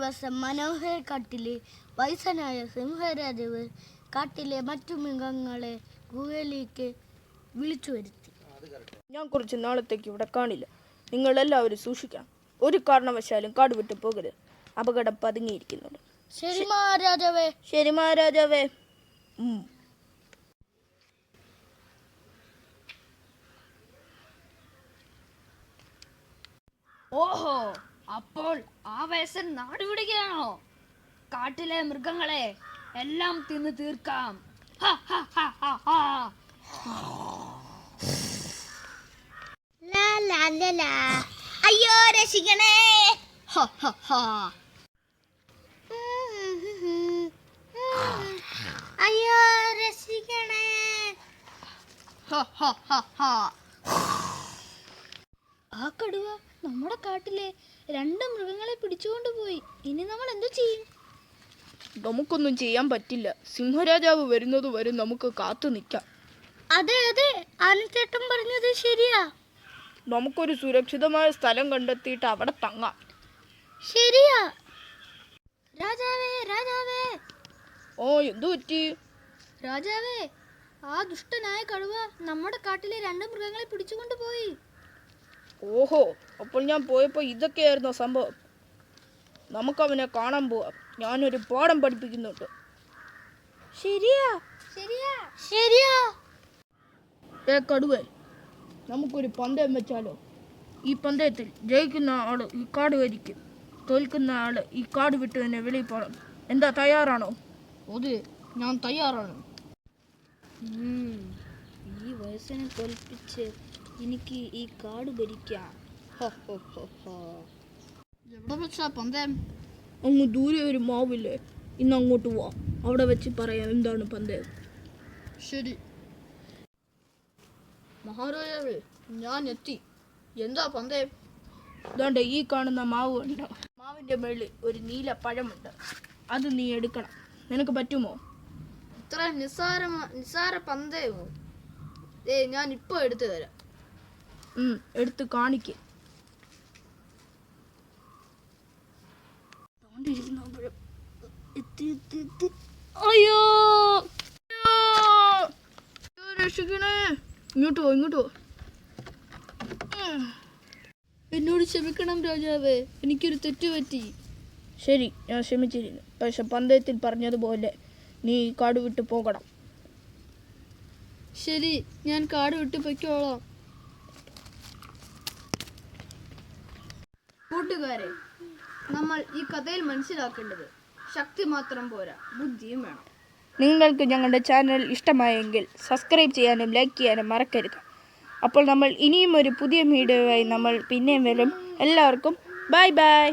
ദിവസം മനോഹര കാട്ടിലെ വയസ്സനായ സിംഹരാജാവ് കാട്ടിലെ മറ്റു മൃഗങ്ങളെ ഗുഹയിലേക്ക് വിളിച്ചു വരുത്തി. ഞാൻ കുറച്ച് നാളത്തേക്ക് ഇവിടെ കാണില്ല. നിങ്ങളെല്ലാവരും സൂക്ഷിക്കണം. ഒരു കാരണവശാലും കാട് വിട്ടു പോകരുത്. അപകടം പതുങ്ങിയിരിക്കുന്നുണ്ട്. ശരി മഹാരാജാവേ. ശരി മഹാരാജാവേ. ഓഹോ, അപ്പോൾ ആവേശൻ നാടുവിടുകയാണോ? കാട്ടിലെ മൃഗങ്ങളെ എല്ലാം തിന്നു തീർക്കാം. അയ്യോ രക്ഷിക്കണേ. അയ്യോ രക്ഷിക്കണേ. ആ കടുവ നമ്മുടെ കാട്ടിലെ 2 മൃഗങ്ങളെ പിടിച്ചുകൊണ്ടുപോയി. ഇനി നമ്മൾ എന്തു ചെയ്യും? നമുക്കൊന്നും ചെയ്യാൻ പറ്റില്ല. സിംഹരാജാവ് വരുന്നത് വരെ നമുക്ക് കാത്തു നിൽക്കാം. അതെ അതെ, ആനച്ചേട്ടൻ പറഞ്ഞത് ശരിയാ. നമുക്കൊരു സുരക്ഷിതമായ സ്ഥലം കണ്ടെത്തിയിട്ട് അവിടെ തങ്ങാം. ശരിയാ. രാജാവേ രാജാവേ. ഓ, എന്തു പറ്റി? രാജാവേ, ആ ദുഷ്ടനായ കടുവ നമ്മുടെ കാട്ടിലെ 2 മൃഗങ്ങളെ പിടിച്ചുകൊണ്ടുപോയി. ഓഹോ, അപ്പോൾ ഞാൻ പോയപ്പോൾ ഇതൊക്കെയായിരുന്നു സംഭവം. നമുക്കവനെ കാണാൻ പോവാം. ഞാനൊരു പാഠം പഠിപ്പിക്കുന്നുണ്ട്. ശരിയാ ശരിയാ ശരിയാ. കടുവേ, നമുക്കൊരു പന്തയം വെച്ചാലോ? ഈ പന്തയത്തിൽ ജയിക്കുന്ന ആള് ഈ കാട് വരിക്കും, തോൽക്കുന്ന ആള് ഈ കാട് വിട്ട് തന്നെ വെളിയിൽ പോകണം. എന്താ, തയ്യാറാണോ? അതെ, ഞാൻ തയ്യാറാണ്. ഈ വയസ്സിനെ തോൽപ്പിച്ച് എനിക്ക് ഈ കാട് ഭരിക്കാം. എവിടെ വെച്ചാ പന്തയം? അങ്ങ് ദൂരെ ഒരു മാവില്ലേ, ഇന്ന് അങ്ങോട്ട് പോവാം. അവിടെ വെച്ച് പറയാം എന്താണ് പന്തയം. ശരി മഹാരാജാവേ, ഞാൻ എത്തി. എന്താ പന്തയം? ഇതാണ്ട് ഈ കാണുന്ന മാവ് ഉണ്ട്. മാവിൻ്റെ മേളിൽ ഒരു നീല പഴമുണ്ട്. അത് നീ എടുക്കണം. നിനക്ക് പറ്റുമോ? ഇത്ര നിസ്സാര പന്തയമോ? ഞാൻ ഇപ്പൊ എടുത്തു തരാം. എടുത്ത് കാണിക്ക്. അയ്യോ, രക്ഷിക്കണേ. ഇങ്ങോട്ടോ. എന്നോട് ക്ഷമിക്കണം രാജാവേ, എനിക്കൊരു തെറ്റ് പറ്റി. ശരി, ഞാൻ ക്ഷമിച്ചിരുന്നു. പക്ഷെ പന്തയത്തിൽ പറഞ്ഞതുപോലെ നീ കാട് വിട്ട് പോകണം. ശരി, ഞാൻ കാട് വിട്ട് പൊയ്ക്കോളാം. കൂട്ടുകാരെ, നമ്മൾ ഈ കഥയിൽ മനസ്സിലാക്കേണ്ടത് ശക്തി മാത്രം പോരാ, ബുദ്ധിയും വേണം. നിങ്ങൾക്ക് ഞങ്ങളുടെ ചാനൽ ഇഷ്ടമായെങ്കിൽ സബ്സ്ക്രൈബ് ചെയ്യാനും ലൈക്ക് ചെയ്യാനും മറക്കരുത്. അപ്പോൾ നമ്മൾ ഇനിയും ഒരു പുതിയ വീഡിയോയുമായി നമ്മൾ പിന്നെയും വരും. എല്ലാവർക്കും ബൈ ബൈ.